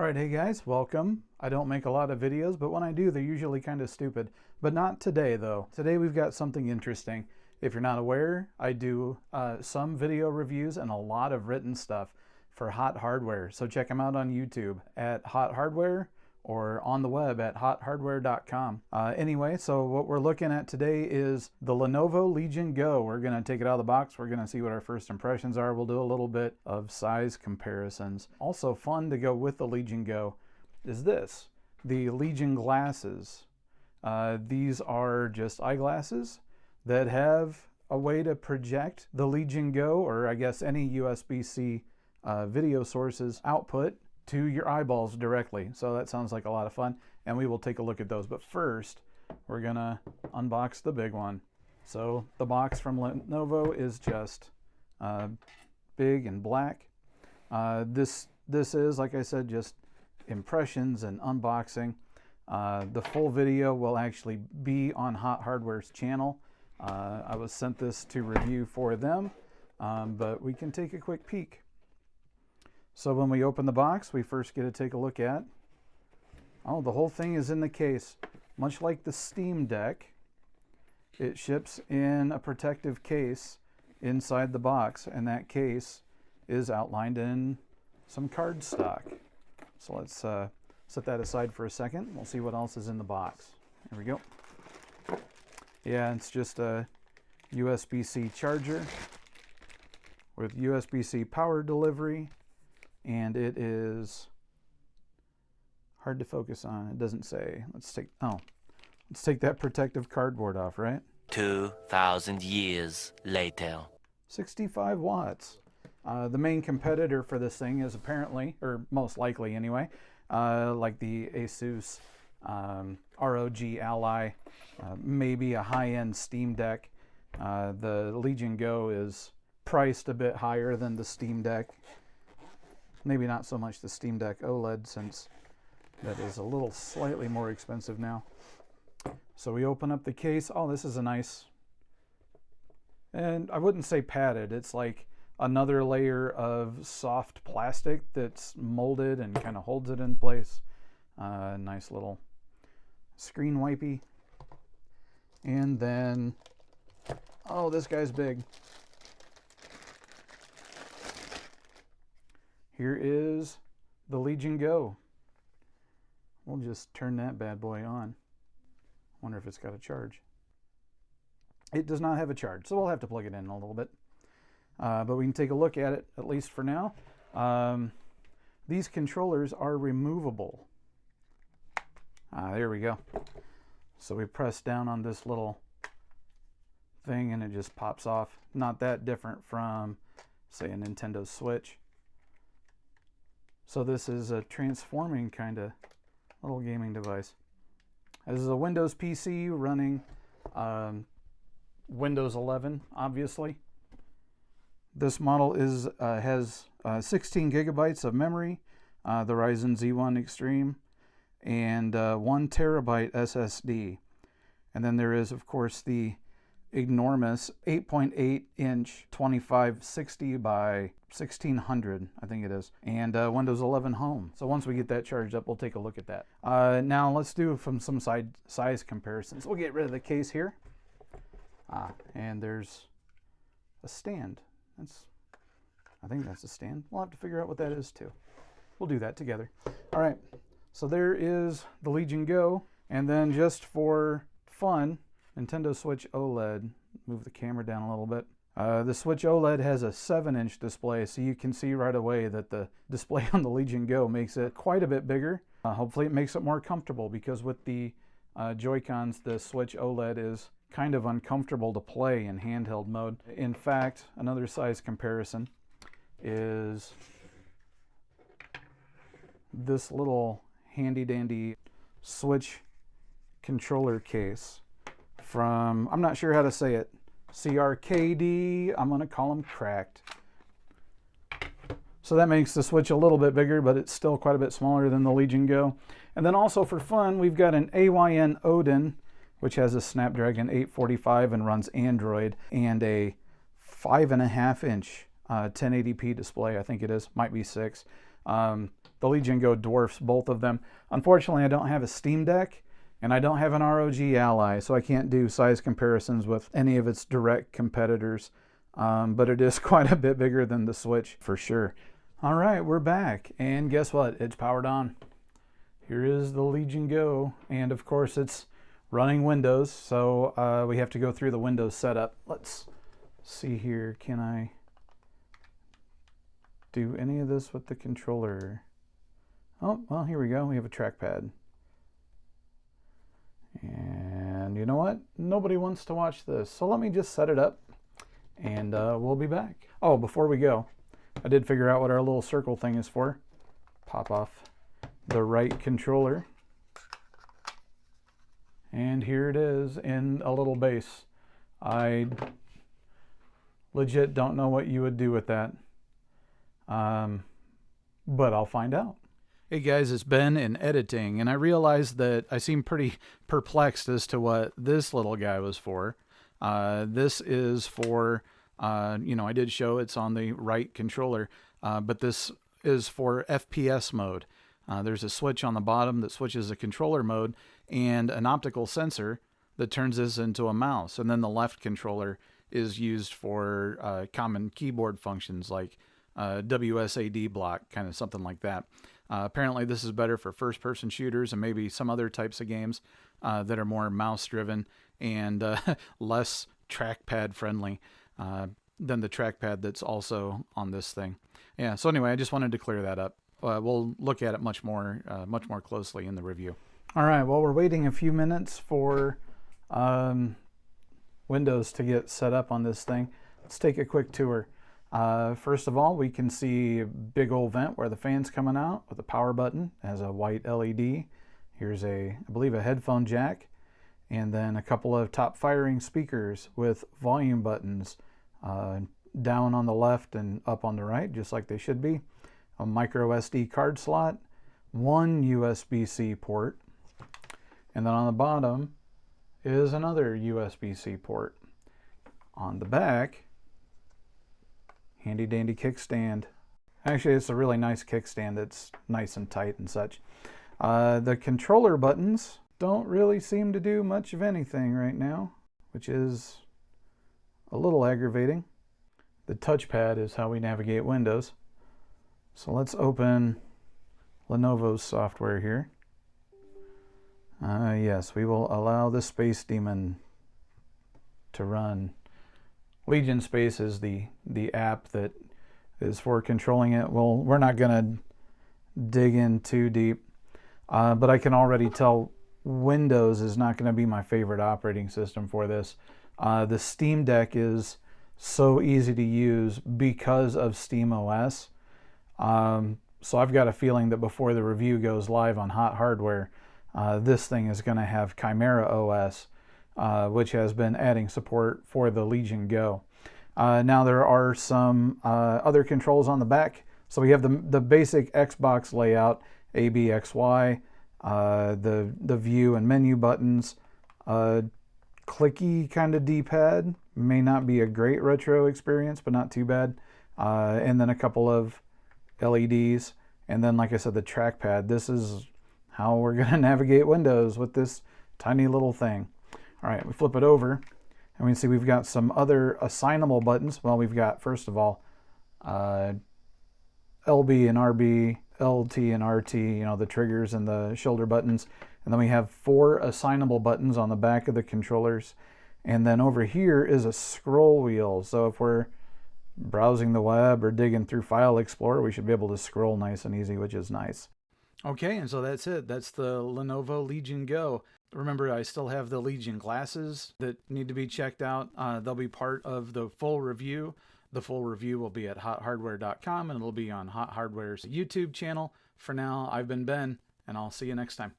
Alright, hey guys, welcome. I don't make a lot of videos, but when I do, they're usually kind of stupid. But not today, though. Today we've got something interesting. If you're not aware, I do some video reviews and a lot of written stuff for Hot Hardware. So check them out on YouTube at Hot Hardware or on the web at hothardware.com. Anyway, so what we're looking at today is the Lenovo Legion Go. We're going to take it out of the box. We're going to see what our first impressions are. We'll do a little bit of size comparisons. Also fun to go with the Legion Go is this, the Legion glasses. These are just eyeglasses that have a way to project the Legion Go, or I guess any USB-C video sources output to your eyeballs directly. So that sounds like a lot of fun, and we will take a look at those. But first, we're gonna unbox the big one. So the box from Lenovo is just big and black. This is, like I said, just impressions and unboxing. The full video will actually be on Hot Hardware's channel. I was sent this to review for them, but we can take a quick peek. So when we open the box, we first get to take a look at, oh, the whole thing is in the case. Much like the Steam Deck, it ships in a protective case inside the box, and that case is outlined in some cardstock. So let's set that aside for a second. We'll see what else is in the box. Here we go. Yeah, it's just a USB-C charger with USB-C power delivery. And it is hard to focus on. It doesn't say. Let's take that protective cardboard off, right? 2,000 years later. 65 watts. The main competitor for this thing is apparently, or most likely anyway, like the Asus ROG Ally, maybe a high-end Steam Deck. The Legion Go is priced a bit higher than the Steam Deck. Maybe not so much the Steam Deck OLED, since that is a little slightly more expensive now. So we open up the case. Oh, this is a nice, and I wouldn't say padded. It's like another layer of soft plastic that's molded and kind of holds it in place. Nice little screen wipey. And then, oh, this guy's big. Here is the Legion Go. We'll just turn that bad boy on. Wonder if it's got a charge. It does not have a charge, so we'll have to plug it in a little bit. But we can take a look at it, at least for now. These controllers are removable. There we go. So we press down on this little thing and it just pops off. Not that different from, say, a Nintendo Switch. So this is a transforming kind of little gaming device. This is a Windows PC running Windows 11, obviously. This model has 16 gigabytes of memory, the Ryzen Z1 Extreme, and 1 terabyte SSD. And then there is, of course, the enormous 8.8 inch 2560 by 1600, I think it is, and Windows 11 Home. So once we get that charged up, we'll take a look at that. Now let's do some size comparisons. We'll get rid of the case here. And there's a stand. I think that's a stand. We'll have to figure out what that is too. We'll do that together. All right, so there is the Legion Go, and then just for fun, Nintendo Switch OLED. Move the camera down a little bit. The Switch OLED has a 7-inch display, so you can see right away that the display on the Legion Go makes it quite a bit bigger. Hopefully it makes it more comfortable, because with the Joy-Cons, the Switch OLED is kind of uncomfortable to play in handheld mode. In fact, another size comparison is this little handy-dandy Switch controller case from, I'm not sure how to say it, CRKD. I'm going to call them Cracked. So that makes the Switch a little bit bigger, but it's still quite a bit smaller than the Legion Go. And then also for fun, we've got an AYN Odin, which has a Snapdragon 845 and runs Android, and a 5.5 inch 1080p display, I think it is, might be 6. the Legion Go dwarfs both of them. Unfortunately, I don't have a Steam Deck, and I don't have an ROG Ally, so I can't do size comparisons with any of its direct competitors. But it is quite a bit bigger than the Switch, for sure. All right, we're back, and guess what? It's powered on. Here is the Legion Go, and of course it's running Windows, so we have to go through the Windows setup. Let's see here, can I do any of this with the controller? Oh, well, here we go. We have a trackpad. And you know what? Nobody wants to watch this, so let me just set it up, and we'll be back. Oh, before we go, I did figure out what our little circle thing is for. Pop off the right controller. And here it is in a little base. I legit don't know what you would do with that. But I'll find out. Hey guys, it's Ben in editing, and I realized that I seem pretty perplexed as to what this little guy was for. This is for, I did show it's on the right controller, but this is for FPS mode. There's a switch on the bottom that switches the controller mode and an optical sensor that turns this into a mouse. And then the left controller is used for common keyboard functions like WSAD block, kind of something like that. Apparently this is better for first-person shooters and maybe some other types of games that are more mouse-driven and less trackpad friendly than the trackpad that's also on this thing. Yeah, so anyway, I just wanted to clear that up. We'll look at it much more closely in the review. All right, well, we're waiting a few minutes for Windows to get set up on this thing. Let's take a quick tour. First of all, we can see a big old vent where the fan's coming out with a power button. It has a white LED. Here's I believe a headphone jack, and then a couple of top firing speakers with volume buttons down on the left and up on the right, just like they should be. A micro SD card slot, one USB-C port, and then on the bottom is another USB-C port. On the back, handy dandy kickstand. Actually, it's a really nice kickstand that's nice and tight and such. The controller buttons don't really seem to do much of anything right now, which is a little aggravating. The touchpad is how we navigate Windows. So let's open Lenovo's software here. Yes, we will allow the Space Demon to run. Legion Space is the app that is for controlling it. Well, we're not going to dig in too deep, but I can already tell Windows is not going to be my favorite operating system for this. The Steam Deck is so easy to use because of SteamOS. So I've got a feeling that before the review goes live on Hot Hardware, this thing is going to have Chimera OS, which has been adding support for the Legion Go. Now there are some other controls on the back. So we have the basic Xbox layout, A, B, X, Y, the view and menu buttons, clicky kind of D-pad. May not be a great retro experience, but not too bad. And then a couple of LEDs, and then, like I said, the trackpad. This is how we're going to navigate Windows with this tiny little thing. All right, we flip it over, and we can see we've got some other assignable buttons. Well, we've got, first of all, LB and RB, LT and RT, the triggers and the shoulder buttons. And then we have 4 assignable buttons on the back of the controllers. And then over here is a scroll wheel. So if we're browsing the web or digging through File Explorer, we should be able to scroll nice and easy, which is nice. Okay, and so that's it. That's the Lenovo Legion Go. Remember, I still have the Legion glasses that need to be checked out. They'll be part of the full review. The full review will be at hothardware.com, and it'll be on Hot Hardware's YouTube channel. For now, I've been Ben, and I'll see you next time.